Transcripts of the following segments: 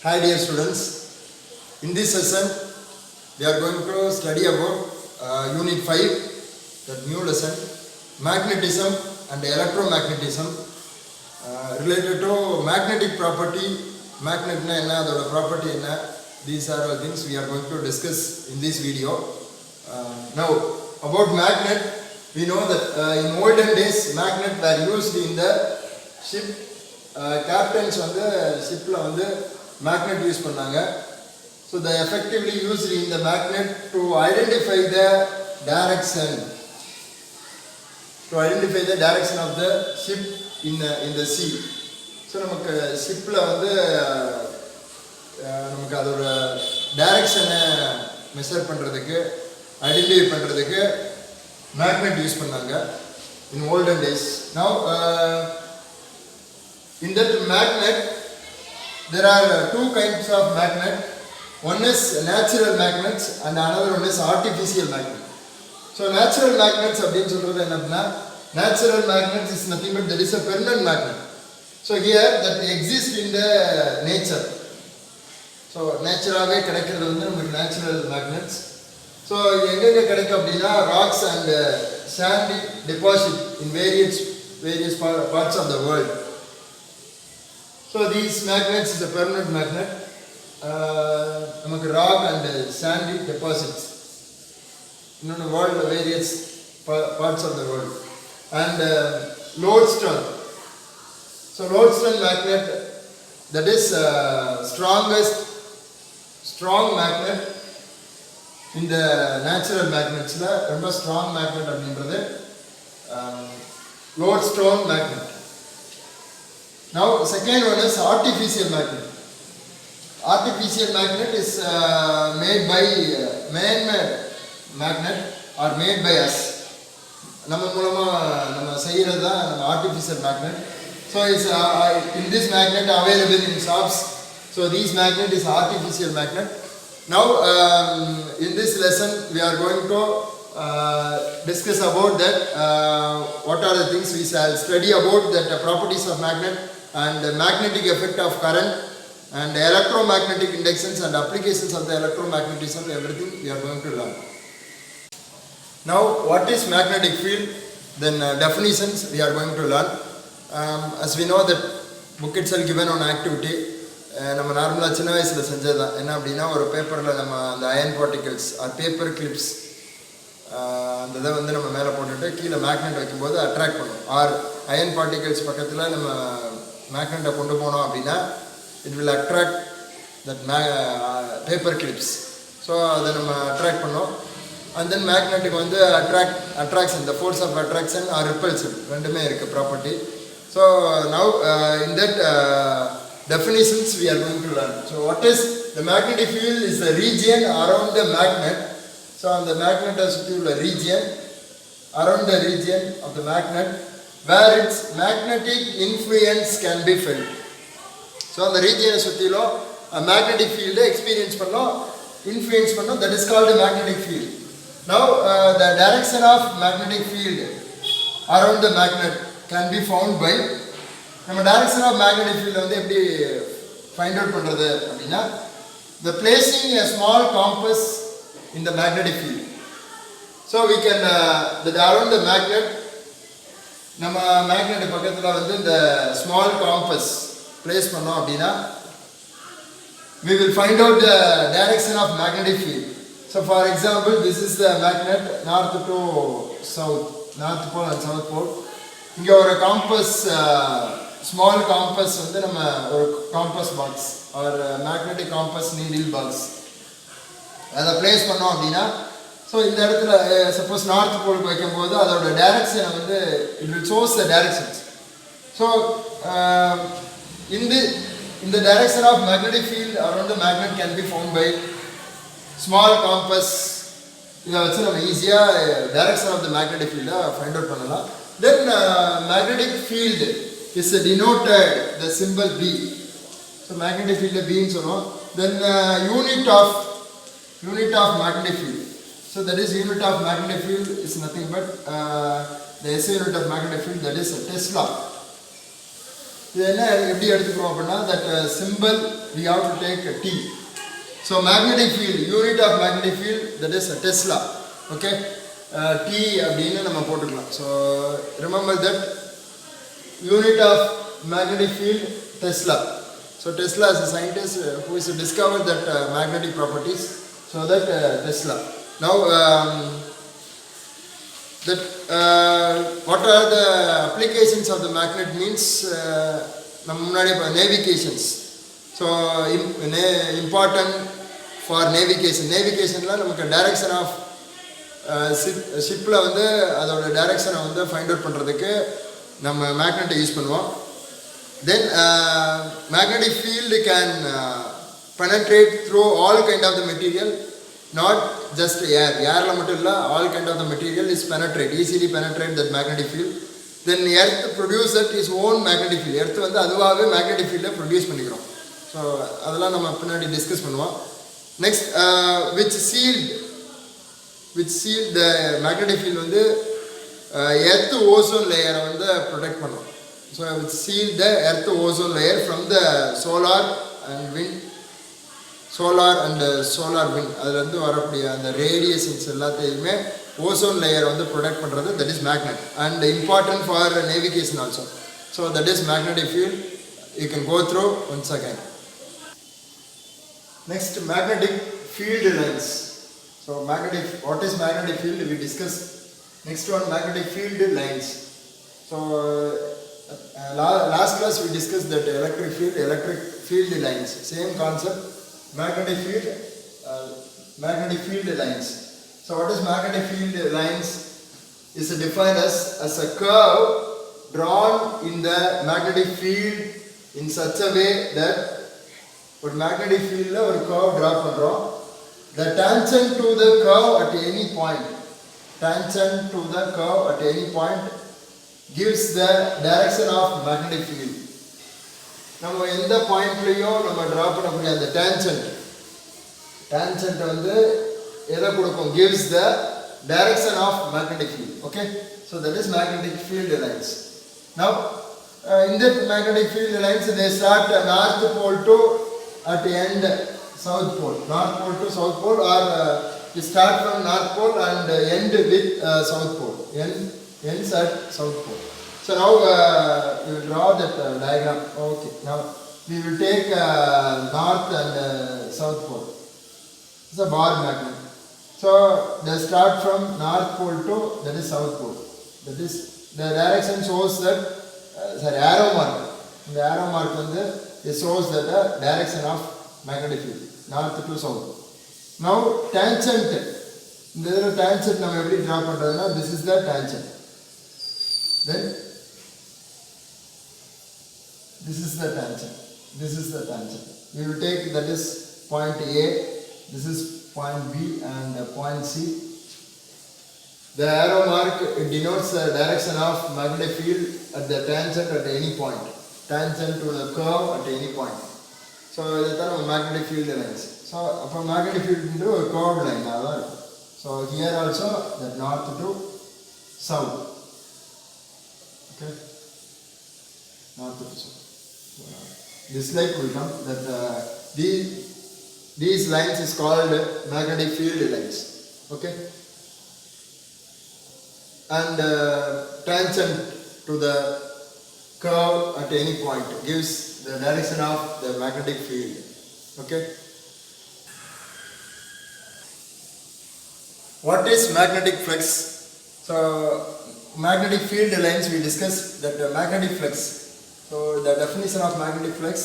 Hi dear students, in this session we are going to study about Unit 5, that new lesson, magnetism and electromagnetism, related to magnetic property, magnet na enna, adoda property enna, these are all things we are going to discuss in this video. Now about magnet, we know that in olden days magnet were used in the ship. Captains வந்து ஷிப்பில் வந்து magnet use பண்ணாங்க. So they effectively used in the magnet to identify the direction, of the ship in the sea. So நமக்கு ஷிப்பில் வந்து நமக்கு அதோட டைரக்ஷனை measure பண்ணுறதுக்கு, ஐடென்டிஃபை பண்ணுறதுக்கு மேக்னெட் யூஸ் பண்ணாங்க in olden days. Now in that magnet there are two kinds of magnet. One is natural magnets and another one is artificial magnet. So natural magnets அப்படினு சொல்றது என்னன்னா, natural magnets is nothing but there is a permanent magnet. So here that exists in the nature. So நேச்சராகவே கிடைக்கிறது வந்து நமக்கு natural magnets. So எங்கெங்க கிடைக்கும் அப்படின்னா rocks and sandy deposit in various parts of the world. So these magnets is a permanent magnet. நமக்கு rock and sandy deposits in the world, various parts of the world. And lodestone. So lodestone magnet, that is strong magnet in the natural magnets la romba strong magnet அப்படின்றது lodestone magnet. Now second one is artificial magnet. Artificial magnet is made by man-made magnet or made by us. நம்ம மூலமா நம்ம செய்யறது தான் நம்ம artificial magnet. So is in this magnet available in shops. So this magnet is artificial magnet. Now in this lesson we are going to discuss about that, what are the things we shall study about that properties of magnet and the magnetic effect of current and electromagnetic inductions and applications of the electromagnetism, everything we are going to learn. Now what is magnetic field? Then definitions we are going to learn. As we know that book itself given on activity, நம்ம நார்மலாக சின்ன வயசில் செஞ்சது தான். என்ன அப்படின்னா, ஒரு பேப்பரில் நம்ம அந்த iron particles or paper clips அந்த இதை வந்து நம்ம மேலே போட்டுட்டு கீழே மேக்னெட் வைக்கும்போது அட்ராக்ட் பண்ணும். ஆர் அயன் பார்ட்டிகல்ஸ் பக்கத்தில் நம்ம மேக்னெட்டை கொண்டு போனோம் அப்படின்னா it will attract that paper clips. So அதை நம்ம அட்ராக்ட் பண்ணோம். அண்ட் தென் மேக்னெட்டுக்கு வந்து attraction, the force of attraction or repulsion ரெண்டுமே இருக்குது property. So now in that definitions we are going to learn. So what is the magnetic field? Is the region around the magnet. So on the magnet is a region around the region of the magnet where its magnetic influence can be felt. So on the region சுத்திலோ magnetic field experience பண்ணோம், influence பண்ணோம், that is called a magnetic field. Now the direction of magnetic field around the magnet can be found by, நம்ம direction of magnetic field வந்து எப்படி find out பண்ணுறது அப்படின்னா, the placing a small compass in the magnetic field. So we can around the magnet, நம்ம magnet பக்கத்தில் வந்து இந்த small compass place பண்ணோம் அப்படின்னா we will find out the direction of magnetic field. So for example, this is the magnet north to south, north pole and south pole. இங்கே ஒரு compass, small compass வந்து நம்ம ஒரு காம்பஸ் பாக்ஸ் ஒரு magnetic compass needle box அதை place பண்ணோம் அப்படின்னா, so இந்த இடத்துல சப்போஸ் நார்த் போலுக்கு வைக்கும்போது அதோட டைரக்ஷனை வந்து it will shows the directions. So இந்த direction of magnetic field around the magnet can be found by small compass. இதை வச்சு நம்ம ஈஸியாக டைரக்ஷன் ஆஃப் த மேக்னெட்டிக் ஃபீல்டை ஃபைண்ட் அவுட் பண்ணலாம். Then magnetic field is denoted the symbol B. So magnetic field B ன்னு சொல்றோம். Then unit of magnetic field. So that is unit of magnetic field is nothing but the SI unit of magnetic field, that is Tesla. இது என்ன எப்படி எடுத்துக்கிறோம் அப்படின்னா that symbol we have to take a T. So magnetic field, unit of magnetic field, that is a Tesla. Okay, T அப்படின்னு நம்ம போட்டுக்கலாம். So remember that unit of magnetic field Tesla. So Tesla is a scientist who has discovered that magnetic properties. So that Tesla. Now that what are the applications of the magnet means நம்ம முன்னாடி navigations. So important for navigation. Navigationல நமக்கு direction of ஷிப்ல வந்து அதோட டைரக்ஷனை வந்து find out பண்ணுறதுக்கு நம்ம மேக்னெட்டை யூஸ் பண்ணுவோம். Then magnetic field can penetrate through all kind of the material, not just air. ஏரில் மட்டும் இல்லை, all kind of the material is easily penetrate that magnetic field. Then earth produce that its own magnetic field. Earth வந்து அதுவாகவே magnetic ஃபீல்டை produce பண்ணிக்கிறோம். So அதெல்லாம் நம்ம பின்னாடி டிஸ்கஸ் பண்ணுவோம். Next which shield the magnetic field வந்து earth ozone layer வந்து protect பண்ணும். So which shield the earth ozone layer from the solar and wind அதுல இருந்து வரக்கூடிய அந்த ரேடியேஷன்ஸ் எல்லாத்தையுமே ஓசோன் லேயர் வந்து ப்ரொடெக்ட் பண்ணுறது, that is magnet, and important for navigation also. So that is magnetic field. You can go through once again. Next, magnetic field lines. So what is magnetic field we discussed. Next one, magnetic field lines. So last class we discussed that electric field lines, same concept. Magnetic field lines. So what is magnetic field lines is defined as a curve drawn in the magnetic field in such a way that ஒரு magnetic field ல ஒரு curve draw பண்றோம். The tangent to the curve at any point gives the direction of magnetic field. நம்ம எந்த பாயிண்ட்லயும் நம்ம draw பண்ணக்கூடிய அந்த tangent வந்து எதை கொடுக்கும், gives the direction of magnetic field. Okay, so that is magnetic field lines. Now in that magnetic field lines they start north pole to at the end south pole, north pole to south pole, or we start from north pole and end with south pole, ends at south pole. So now we will draw that diagram. Okay, now we will take north and south pole. It's a bar magnet. So they start from north pole to that is south pole. That is the direction shows that arrow mark. The arrow mark வந்து it shows that the direction of magnetic field, north to south. Now tangent. இந்த இதில் tangent நம்ம எப்படி draw பண்றதுன்னா this is the tangent. Then this is the tangent. We will take that is point A, this is point B and point C. The arrow mark denotes the direction of magnetic field at the tangent at any point. Tangent to the curve at any point. So this is magnetic field lines. So for magnetic field into a curved line. So here also that north to south. Okay, north to south. This like will come that these lines is called magnetic field lines. Okay, and tangent to the curve at any point gives the direction of the magnetic field. Okay, what is magnetic flux? So magnetic field lines we discussed that magnetic flux. So the definition of magnetic flux,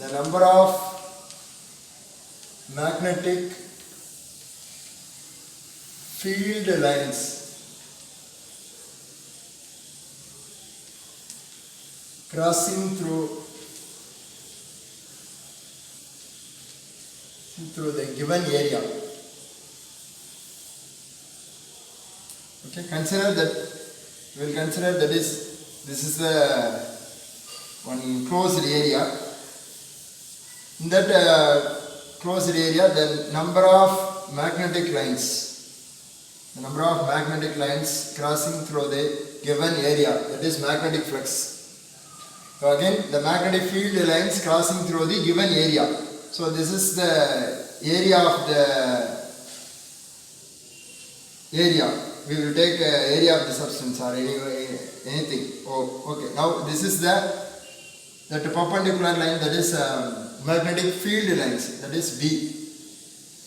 the number of magnetic field lines crossing through the given area. Okay, consider that we will consider that this is the one closed area. In that closed area, the number of magnetic lines crossing through the given area, that is magnetic flux. So again, the magnetic field lines crossing through the given area. So this is the area of the area. We will take area of the substance or anything. Oh, okay. Now this is that perpendicular line, that is magnetic field lines, that is B.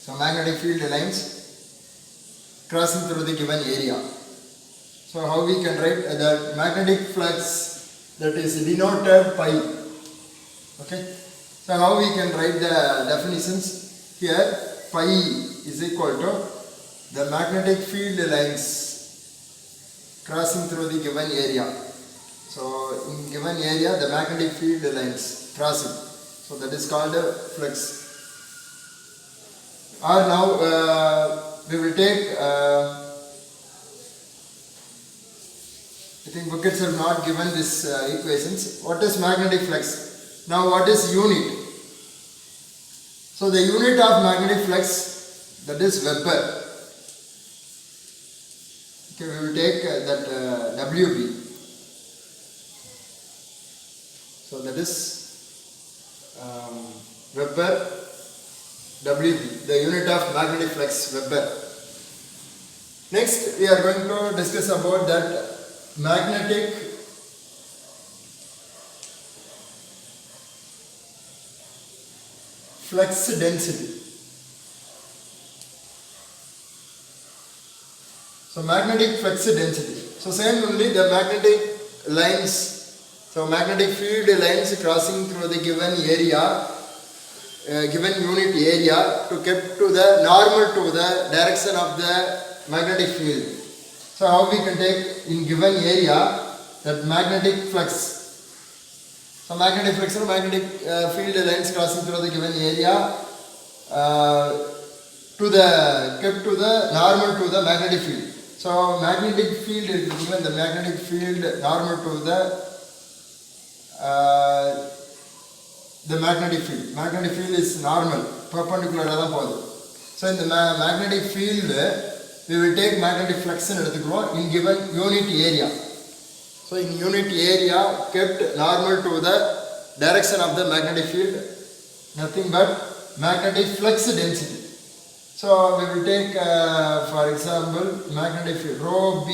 So magnetic field lines crossing through the given area. So how we can write the magnetic flux, that is denoted pi. Okay. So how we can write the definitions here? Pi is equal to the magnetic field lines crossing through the given area. So in given area, the magnetic field lines crossing. So that is called a flux. Or now we will take, I think book itself not given this equations. What is magnetic flux? Now what is unit? So the unit of magnetic flux, that is Weber. Okay, we will take that WB. So that is Weber WB, the unit of magnetic flux, Weber. Next, we are going to discuss about that magnetic flux density. So magnetic flux density. So same only the magnetic lines. So magnetic field lines crossing through the given area, given unit area, to kept to the normal to the direction of the magnetic field. So how we can take in given area that magnetic flux. So magnetic flux or magnetic field lines crossing through the given area to the kept to the normal to the magnetic field. So magnetic field is given the magnetic field normal to the magnetic field. Magnetic field is normal, perpendicular. So in the magnetic field, we will take magnetic flux in given unit area. So in unit area kept normal to the direction of the magnetic field, nothing but magnetic flux density. So we will take for example magnetic field rho B.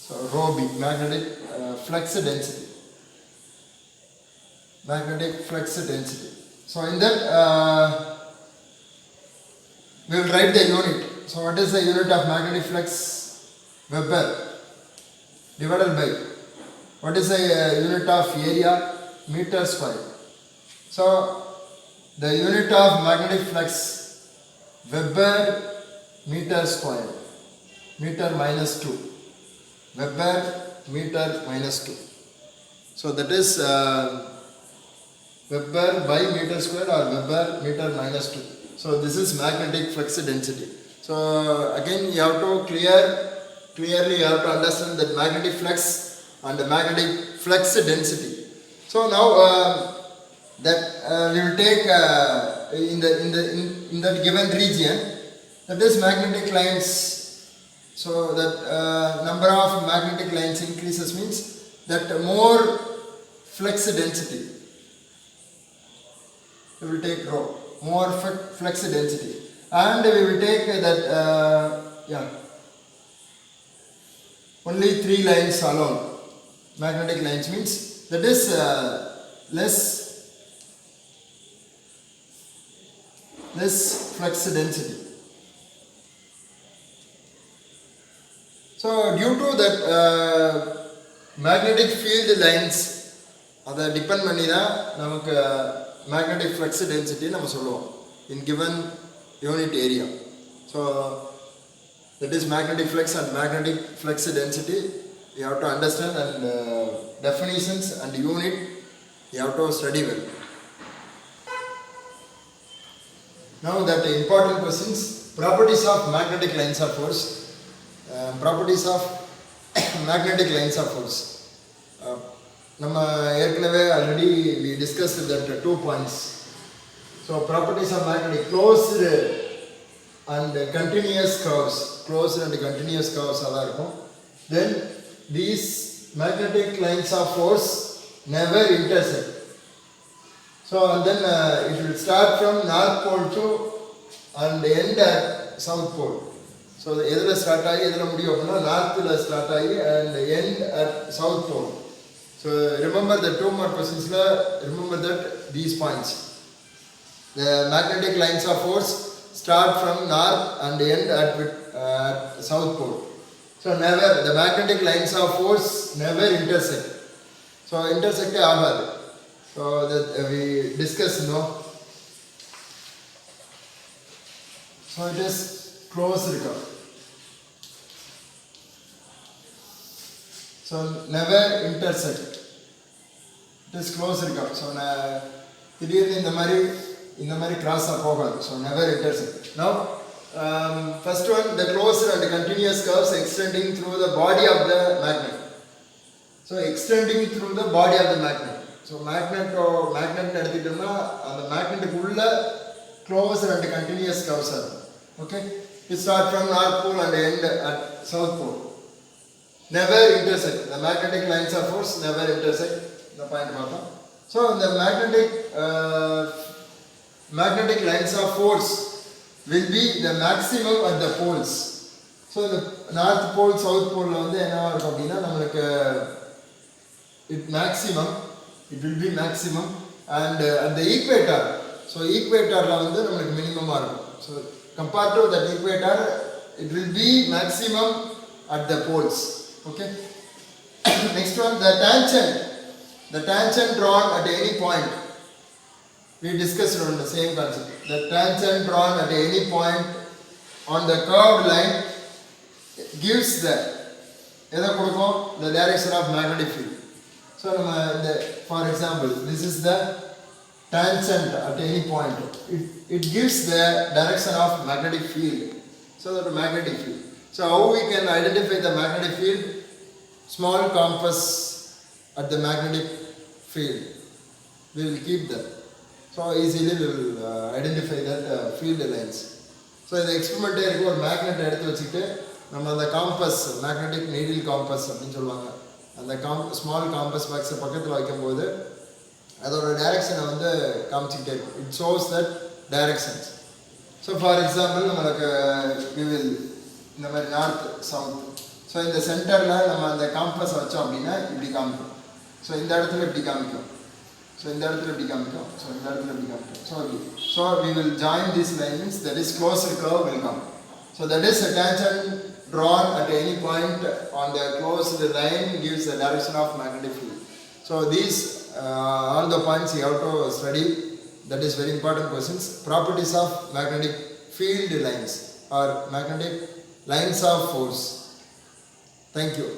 So rho B, magnetic flux density. Magnetic flux density. So in that we will write the unit. So what is the unit of magnetic flux? Weber divided by what is the unit of area? Meter square. So the unit of magnetic flux Weber meter square, meter minus 2, Weber meter minus 2. So that is Weber by meter square or Weber meter minus 2. So this is magnetic flux density. So again you have to clearly you have to understand that magnetic flux and the magnetic flux density. So now that we will take in that given region, that is magnetic lines. So that number of magnetic lines increases means that more flux density. We will take rho, more flux density, and we will take that only 3 lines alone. Magnetic lines means that is less flux density. So due to that magnetic field lines, அதை depend பண்ணி தான் நமக்கு magnetic flux density நம்ம சொல்லுவோம் in given unit area. So that is magnetic flux and magnetic flux density. You have to understand, and definitions and unit you have to study well. Now that important questions, properties of magnetic lines of force, properties of magnetic lines of force. நம்ம ஏற்கனவே already we discussed that 2 points. So properties of magnetic, closed and continuous curves, closed and continuous curves அதா இருக்கும். Then these magnetic lines of force never intersect. So and then it will start from north pole to and end at south pole. So எதில் start ஆகி எதில் முடியும் அப்படின்னா நார்த்தில் start ஆகி and end at south pole. So remember the 2 more questions, remember that these points. The magnetic lines of force start from north and end at south pole. So never, the magnetic lines of force never intersect. So intersect ஆகாது. So that we discussed, no. So it is closed curve. So never intersect. It is closed curve. So திடீர்னு இந்த மாதிரி கிராஸாக போகாது. So never intersect. Now first one, the closed and continuous curves extending through the body of the magnet. So extending through the body of the magnet. So magnet எடுத்துட்டோம்னா அந்த மேக்னெட்டுக்குள்ள closed and continuous curves are. Okay, it start from north pole and end at south pole. Never intersect. The magnetic lines of force never intersect. The point பார்த்தோம். So the magnetic lines of force will be the maximum at the poles. So the north pole south pole வந்து என்னவா இருக்கும் அப்படின்னா நம்மளுக்கு it will be maximum and at the equator. So equatorல வந்து நம்மளுக்கு மினிமமா இருக்கும். So compared to that equator, it will be maximum at the poles. Okay. Next one, the tangent drawn at any point. We discussed on the same concept. The tangent drawn at any point on the curved line gives the direction of magnetic field. So for example, this is the tangent at any point. It gives the direction of magnetic field. So the magnetic field. So how we can identify the magnetic field? Small compass at the magnetic field. We will keep that. So easily we will identify that field lines. So the experiment இருக்கு ஒரு magnet எடுத்து வச்சுட்டு நம்ம அந்த compass magnetic needle compass அப்படின்னு சொல்லுவாங்க. அந்த small compass பாக்ஸை பக்கத்தில் வைக்கும்போது அதோட டைரக்ஷனை வந்து காமிச்சிக்கிட்டே இருக்கும். It shows that directions. So for example நம்மளுக்கு இந்த மாதிரி நார்த் சவுத். ஸோ இந்த சென்டரில் நம்ம அந்த காம்பஸை வச்சோம் அப்படின்னா இப்படி காமிக்கும். ஸோ இந்த இடத்துல இப்படி காமிக்கும். ஸோ இந்த இடத்துல இப்படி காமிக்கும். ஸோ இந்த இடத்துல இப்படி காமிக்கும். So we will join these lines, that is closed curve will come. So that is a tangent drawn at any point on the closed line gives the direction of magnetic field. So these all the points you have to study. That is very important questions. Properties of magnetic field lines or magnetic lines of force. Thank you.